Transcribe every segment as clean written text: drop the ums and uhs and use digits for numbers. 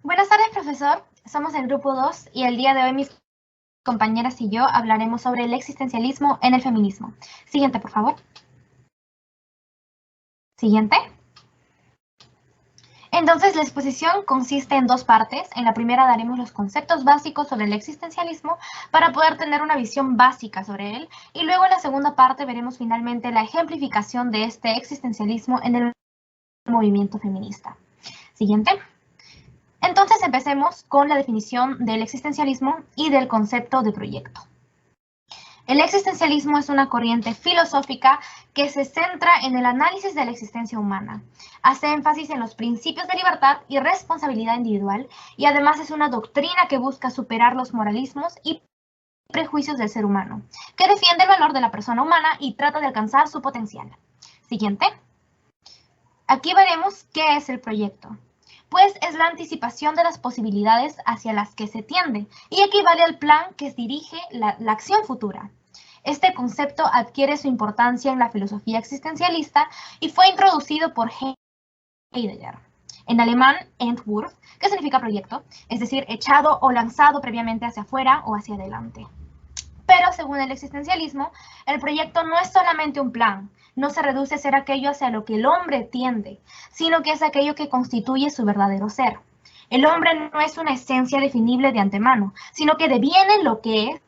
Buenas tardes, profesor. Somos el grupo 2 y el día de hoy mis compañeras y yo hablaremos sobre el existencialismo en el feminismo. Siguiente, por favor. Siguiente. Entonces, la exposición consiste en dos partes. En la primera daremos los conceptos básicos sobre el existencialismo para poder tener una visión básica sobre él. Y luego en la segunda parte veremos finalmente la ejemplificación de este existencialismo en el movimiento feminista. Siguiente. Entonces empecemos con la definición del existencialismo y del concepto de proyecto. El existencialismo es una corriente filosófica que se centra en el análisis de la existencia humana. Hace énfasis en los principios de libertad y responsabilidad individual y además es una doctrina que busca superar los moralismos y prejuicios del ser humano, que defiende el valor de la persona humana y trata de alcanzar su potencial. Siguiente. Aquí veremos qué es el proyecto. Pues es la anticipación de las posibilidades hacia las que se tiende y equivale al plan que dirige la acción futura. Este concepto adquiere su importancia en la filosofía existencialista y fue introducido por Heidegger. En alemán, Entwurf, que significa proyecto, es decir, echado o lanzado previamente hacia afuera o hacia adelante. Pero según el existencialismo, el proyecto no es solamente un plan, no se reduce a ser aquello hacia lo que el hombre tiende, sino que es aquello que constituye su verdadero ser. El hombre no es una esencia definible de antemano, sino que deviene lo que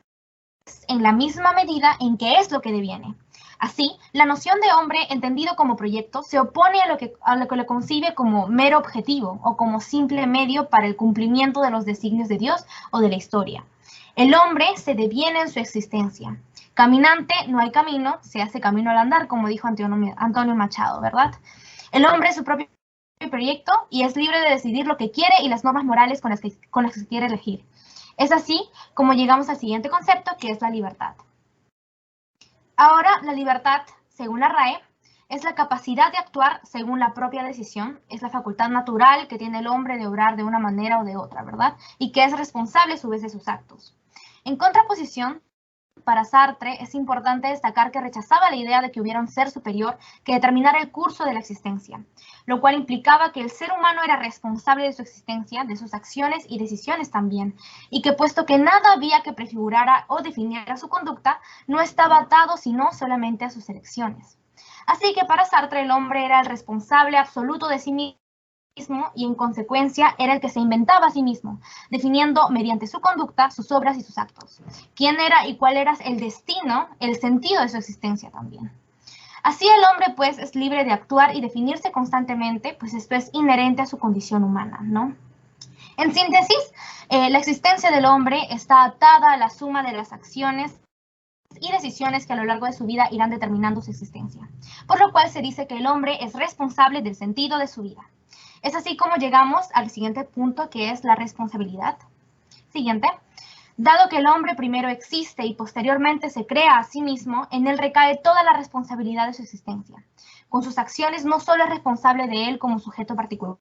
es en la misma medida en que es lo que deviene. Así, la noción de hombre entendido como proyecto se opone a lo que lo concibe como mero objetivo o como simple medio para el cumplimiento de los designios de Dios o de la historia. El hombre se deviene en su existencia. Caminante no hay camino, se hace camino al andar, como dijo Antonio Machado, ¿verdad? El hombre es su propio proyecto y es libre de decidir lo que quiere y las normas morales con las que quiere elegir. Es así como llegamos al siguiente concepto, que es la libertad. Ahora, la libertad, según la RAE, es la capacidad de actuar según la propia decisión, es la facultad natural que tiene el hombre de obrar de una manera o de otra, ¿verdad? Y que es responsable a su vez de sus actos. En contraposición, para Sartre es importante destacar que rechazaba la idea de que hubiera un ser superior que determinara el curso de la existencia, lo cual implicaba que el ser humano era responsable de su existencia, de sus acciones y decisiones también, y que puesto que nada había que prefigurara o definiera su conducta, no estaba atado sino solamente a sus elecciones. Así que para Sartre el hombre era el responsable absoluto de sí mismo y en consecuencia era el que se inventaba a sí mismo, definiendo mediante su conducta, sus obras y sus actos. Quién era y cuál era el destino, el sentido de su existencia también. Así el hombre pues es libre de actuar y definirse constantemente, pues esto es inherente a su condición humana, ¿no? En síntesis, la existencia del hombre está atada a la suma de las acciones y decisiones que a lo largo de su vida irán determinando su existencia, por lo cual se dice que el hombre es responsable del sentido de su vida. Es así como llegamos al siguiente punto, que es la responsabilidad. Siguiente. Dado que el hombre primero existe y posteriormente se crea a sí mismo, en él recae toda la responsabilidad de su existencia. Con sus acciones no solo es responsable de él como sujeto particular,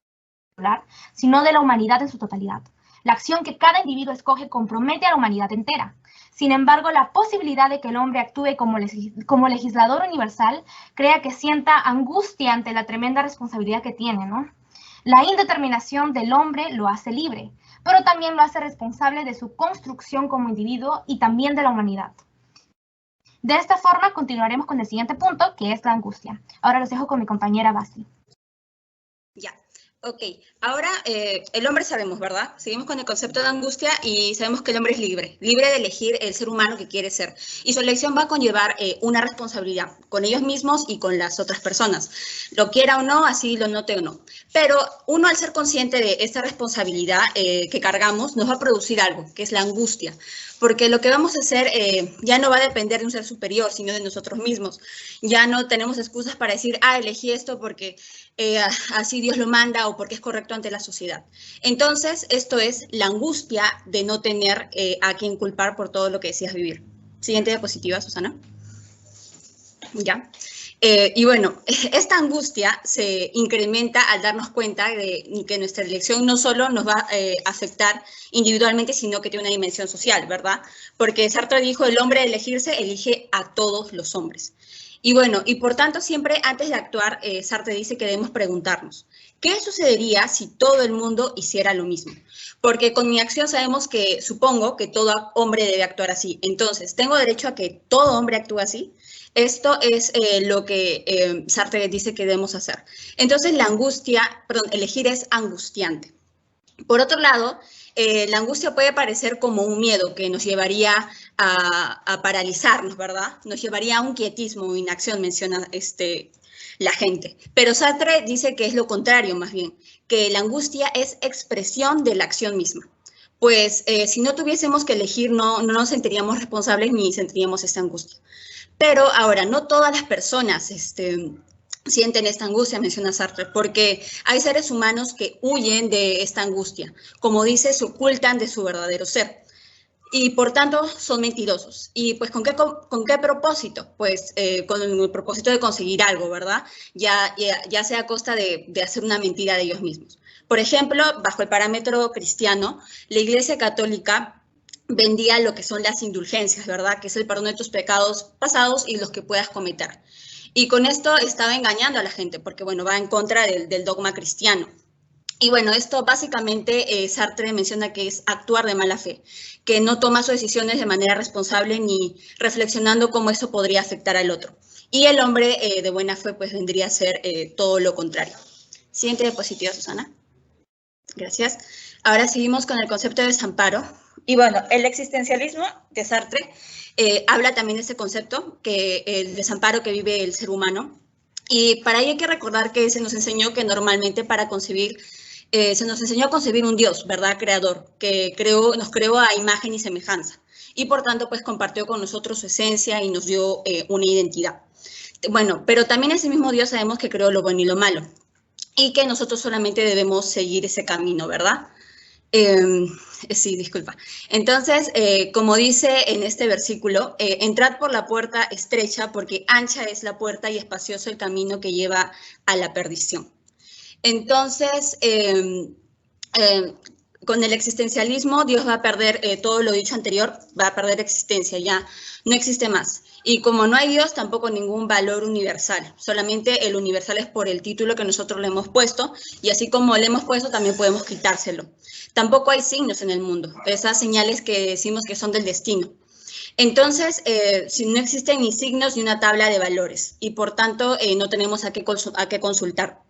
sino de la humanidad en su totalidad. La acción que cada individuo escoge compromete a la humanidad entera. Sin embargo, la posibilidad de que el hombre actúe como legislador universal crea que sienta angustia ante la tremenda responsabilidad que tiene, ¿no? La indeterminación del hombre lo hace libre, pero también lo hace responsable de su construcción como individuo y también de la humanidad. De esta forma, continuaremos con el siguiente punto, que es la angustia. Ahora los dejo con mi compañera Basti. Ya. Ok, ahora el hombre sabemos, ¿verdad? Seguimos con el concepto de angustia y sabemos que el hombre es libre de elegir el ser humano que quiere ser. Y su elección va a conllevar una responsabilidad con ellos mismos y con las otras personas. Lo quiera o no, así lo note o no. Pero uno al ser consciente de esta responsabilidad que cargamos, nos va a producir algo, que es la angustia. Porque lo que vamos a hacer ya no va a depender de un ser superior, sino de nosotros mismos. Ya no tenemos excusas para decir, elegí esto porque así Dios lo manda o porque es correcto ante la sociedad. Entonces, esto es la angustia de no tener a quien culpar por todo lo que decías vivir. Siguiente diapositiva, Susana. Ya. Y bueno, esta angustia se incrementa al darnos cuenta de que nuestra elección no solo nos va a afectar individualmente, sino que tiene una dimensión social, ¿verdad? Porque Sartre dijo, el hombre de elegirse elige a todos los hombres. Y bueno, y por tanto siempre antes de actuar, Sartre dice que debemos preguntarnos, ¿qué sucedería si todo el mundo hiciera lo mismo? Porque con mi acción sabemos que, supongo que todo hombre debe actuar así. Entonces, ¿tengo derecho a que todo hombre actúe así? Esto es lo que Sartre dice que debemos hacer. Entonces, la angustia, perdón, elegir es angustiante. Por otro lado, la angustia puede parecer como un miedo que nos llevaría a paralizarnos, ¿verdad? Nos llevaría a un quietismo o inacción, menciona la gente. Pero Sartre dice que es lo contrario, más bien, que la angustia es expresión de la acción misma. Pues si no tuviésemos que elegir, no nos sentiríamos responsables ni sentiríamos esta angustia. Pero ahora, no todas las personas sienten esta angustia, menciona Sartre, porque hay seres humanos que huyen de esta angustia. Como dice, se ocultan de su verdadero ser. Y por tanto son mentirosos. ¿Y pues con qué propósito? Pues con el propósito de conseguir algo, ¿verdad? Ya sea a costa de hacer una mentira de ellos mismos. Por ejemplo, bajo el parámetro cristiano, la Iglesia Católica vendía lo que son las indulgencias, ¿verdad? Que es el perdón de tus pecados pasados y los que puedas cometer. Y con esto estaba engañando a la gente, porque bueno, va en contra del dogma cristiano. Y bueno, esto básicamente Sartre menciona que es actuar de mala fe, que no toma sus decisiones de manera responsable ni reflexionando cómo eso podría afectar al otro. Y el hombre de buena fe pues vendría a ser todo lo contrario. Siguiente diapositiva, Susana. Gracias. Ahora seguimos con el concepto de desamparo. Y bueno, el existencialismo de Sartre habla también de ese concepto, que el desamparo que vive el ser humano. Y para ello hay que recordar que se nos enseñó que normalmente para concebir, se nos enseñó a concebir un Dios, ¿verdad? Creador, que nos creó a imagen y semejanza. Y por tanto, pues compartió con nosotros su esencia y nos dio una identidad. Bueno, pero también ese mismo Dios sabemos que creó lo bueno y lo malo. Y que nosotros solamente debemos seguir ese camino, ¿verdad? Sí, disculpa. Entonces, como dice en este versículo, entrad por la puerta estrecha porque ancha es la puerta y espacioso el camino que lleva a la perdición. Entonces, con el existencialismo, Dios va a perder todo lo dicho anterior, va a perder existencia, ya no existe más. Y como no hay Dios, tampoco ningún valor universal. Solamente el universal es por el título que nosotros le hemos puesto, y así como le hemos puesto, también podemos quitárselo. Tampoco hay signos en el mundo, esas señales que decimos que son del destino. Entonces, si no existen ni signos ni una tabla de valores, y por tanto no tenemos a qué consultar.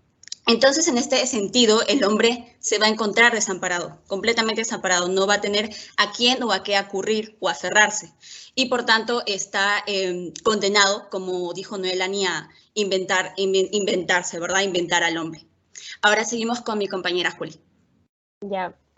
Entonces, en este sentido, el hombre se va a encontrar desamparado, completamente desamparado, no va a tener a quién o a qué acudir o aferrarse. Y por tanto, está condenado, como dijo Noelani, a inventarse, ¿verdad? Inventar al hombre. Ahora seguimos con mi compañera Juli. Ya,